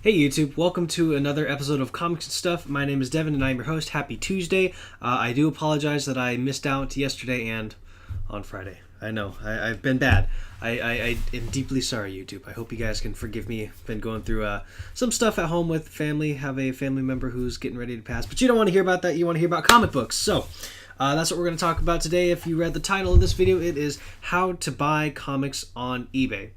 Hey YouTube, welcome to another episode of Comics and Stuff. My name is Devin and I'm your host. Happy Tuesday. I do apologize that I missed out yesterday and on Friday. I know, I've been bad. I am deeply sorry, YouTube. I hope you guys can forgive me. Been going through some stuff at home with family. Have a family member who's getting ready to pass. But you don't want to hear about that. You want to hear about comic books. So that's what we're going to talk about today. If you read the title of this video, it is How to Buy Comics on eBay.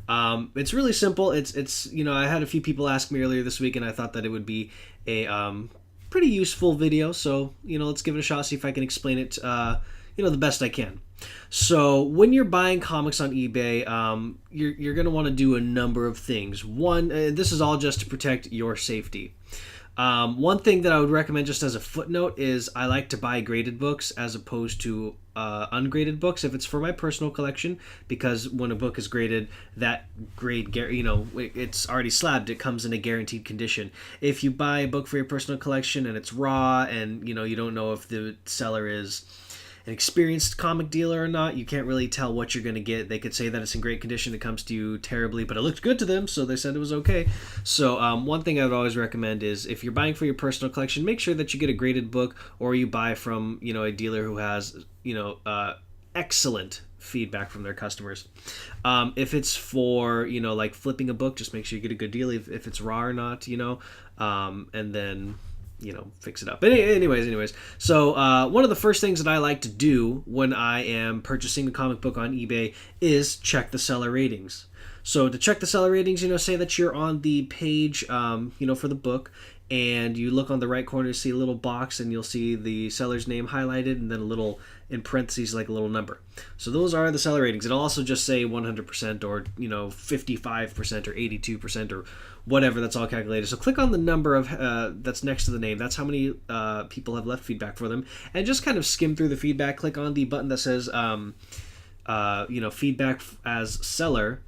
It's really simple. It's I had a few people ask me earlier this week, and I thought that it would be a pretty useful video. So let's give it a shot. See if I can explain it. The best I can. So when you're buying comics on eBay, you're going to want to do a number of things. One, this is all just to protect your safety. One thing that I would recommend just as a footnote is I like to buy graded books as opposed to ungraded books if it's for my personal collection, because when a book is graded, that grade, it's already slabbed. It comes in a guaranteed condition. If you buy a book for your personal collection and it's raw and you don't know if the seller is an experienced comic dealer or not, you can't really tell what you're going to get. They could say that it's in great condition, it comes to you terribly, but it looked good to them, so they said it was okay. So one thing I would always recommend is if you're buying for your personal collection, make sure that you get a graded book, or you buy from a dealer who has excellent feedback from their customers. If it's for like flipping a book, just make sure you get a good deal if it's raw or not, and then fix it up. But anyways, so one of the first things that I like to do when I am purchasing a comic book on eBay is check the seller ratings. So to check the seller ratings, say that you're on the page, for the book, and you look on the right corner, see a little box, and you'll see the seller's name highlighted, and then a little, in parentheses, like a little number. So those are the seller ratings. It'll also just say 100% or 55% or 82% or whatever. That's all calculated. So click on the number of that's next to the name. That's how many people have left feedback for them, and just kind of skim through the feedback. Click on the button that says feedback as seller,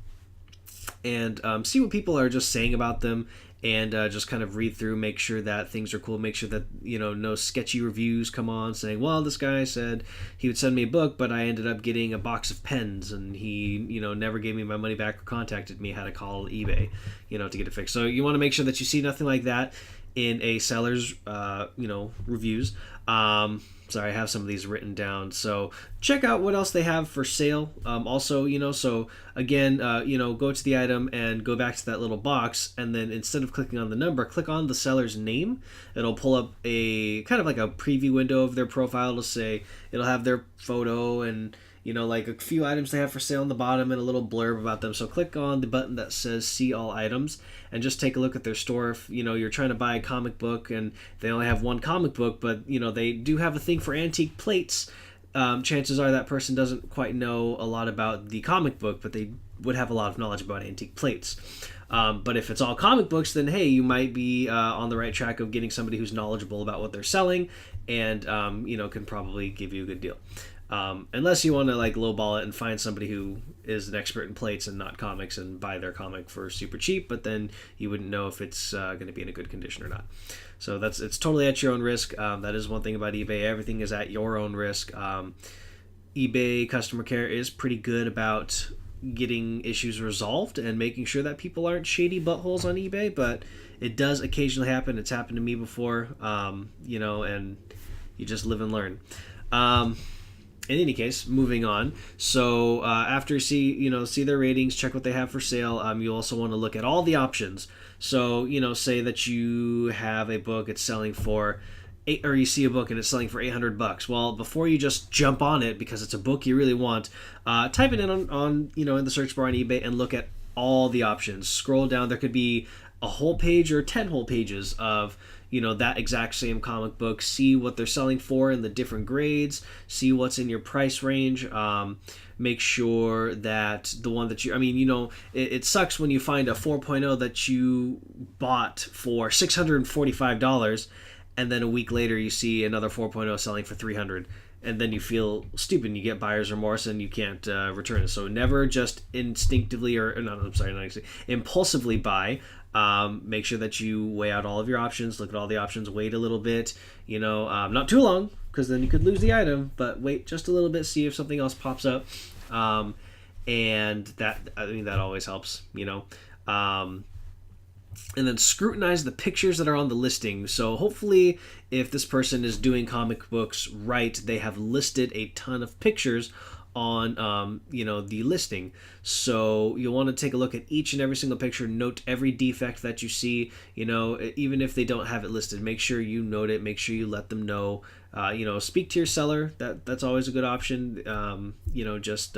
and see what people are just saying about them. And just kind of read through, make sure that things are cool, make sure that, no sketchy reviews come on saying, well, this guy said he would send me a book, but I ended up getting a box of pens, and he, never gave me my money back or contacted me, had to call eBay, to get it fixed. So you want to make sure that you see nothing like that in a seller's, reviews. Sorry, I have some of these written down. So check out what else they have for sale. Also, so again, go to the item and go back to that little box, and then instead of clicking on the number, click on the seller's name. It'll pull up a kind of like a preview window of their profile. It'll have their photo and like a few items they have for sale on the bottom and a little blurb about them. So click on the button that says see all items and just take a look at their store. If you're trying to buy a comic book and they only have one comic book, but they do have a thing for antique plates, chances are that person doesn't quite know a lot about the comic book, but they would have a lot of knowledge about antique plates. But if it's all comic books, then hey, you might be on the right track of getting somebody who's knowledgeable about what they're selling and can probably give you a good deal. Unless you want to like lowball it and find somebody who is an expert in plates and not comics and buy their comic for super cheap, but then you wouldn't know if it's going to be in a good condition or not. So it's totally at your own risk. That is one thing about eBay. Everything is at your own risk. eBay customer care is pretty good about getting issues resolved and making sure that people aren't shady buttholes on eBay, but it does occasionally happen. It's happened to me before, and you just live and learn. In any case, moving on. So after you see their ratings, check what they have for sale. You also want to look at all the options. So say that you have a book, it's selling for or you see a book and it's selling for $800. Well, before you just jump on it because it's a book you really want, type it in on in the search bar on eBay and look at all the options. Scroll down. There could be a whole page or 10 whole pages of that exact same comic book. See what they're selling for in the different grades, see what's in your price range. Make sure that the one that it sucks when you find a 4.0 that you bought for $645 and then a week later you see another 4.0 selling for $300, and then you feel stupid and you get buyer's remorse and you can't return it. So never just instinctively impulsively buy. Make sure that you weigh out all of your options, look at all the options, wait a little bit, not too long, because then you could lose the item, but wait just a little bit, see if something else pops up. And that always helps, and then scrutinize the pictures that are on the listing. So hopefully, if this person is doing comic books right, they have listed a ton of pictures on the listing. So you'll want to take a look at each and every single picture, note every defect that you see. Even if they don't have it listed, make sure you note it, make sure you let them know. Speak to your seller. That's always a good option. Just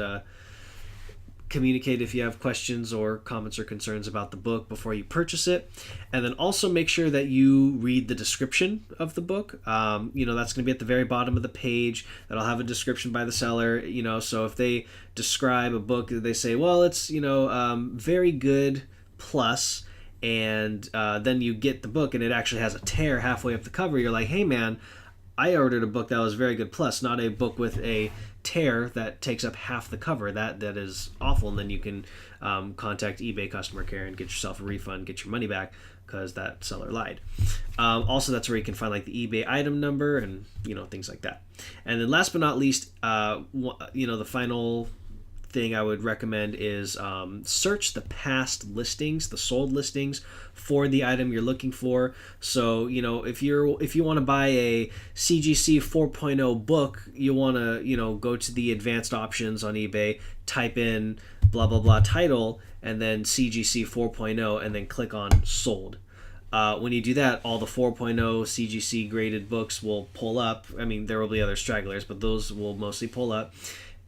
communicate if you have questions or comments or concerns about the book before you purchase it. And then also make sure that you read the description of the book. That's going to be at the very bottom of the page. That'll have a description by the seller. So if they describe a book, they say, well, it's very good plus, and then you get the book and it actually has a tear halfway up the cover. You're like, hey man, I ordered a book that was very good plus, not a book with a tear that takes up half the cover. That is awful. And then you can contact eBay customer care and get yourself a refund, get your money back, because that seller lied. Also, that's where you can find like the eBay item number and things like that. And then last but not least, the final thing I would recommend is search the past listings, the sold listings for the item you're looking for. So if you want to buy a CGC 4.0 book, you want to go to the advanced options on eBay, type in blah blah blah title, and then CGC 4.0, and then click on sold. When you do that, all the 4.0 CGC graded books will pull up. I mean, there will be other stragglers, but those will mostly pull up.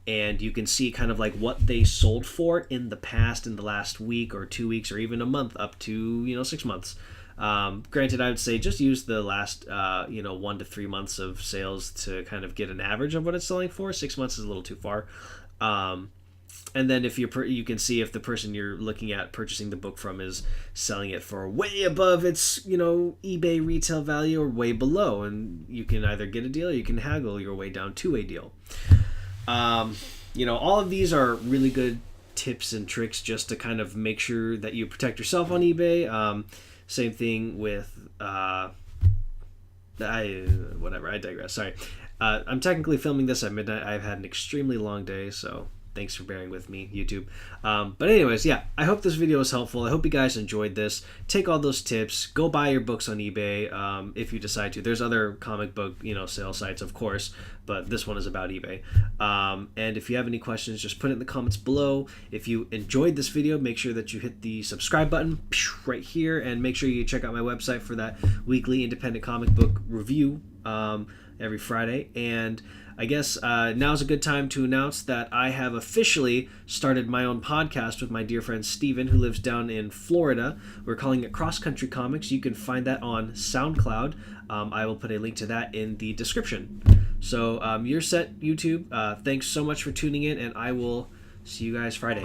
And you can see kind of like what they sold for in the past, in the last week or 2 weeks or even a month, up to 6 months. Granted, I would say just use the last 1 to 3 months of sales to kind of get an average of what it's selling for. 6 months is a little too far. And then if you can see if the person you're looking at purchasing the book from is selling it for way above its eBay retail value or way below, and you can either get a deal or you can haggle your way down to a deal. All of these are really good tips and tricks just to kind of make sure that you protect yourself on eBay. Same thing with I digress. Sorry. I'm technically filming this at midnight. I've had an extremely long day, so thanks for bearing with me, YouTube. But anyways, yeah, I hope this video was helpful. I hope you guys enjoyed this. Take all those tips. Go buy your books on eBay if you decide to. There's other comic book, sale sites, of course, but this one is about eBay. And if you have any questions, just put it in the comments below. If you enjoyed this video, make sure that you hit the subscribe button right here, and make sure you check out my website for that weekly independent comic book review every Friday. And I guess now's a good time to announce that I have officially started my own podcast with my dear friend Steven, who lives down in Florida. We're calling it Cross Country Comics. You can find that on SoundCloud. I will put a link to that in the description. So you're set, YouTube. Thanks so much for tuning in, and I will see you guys Friday.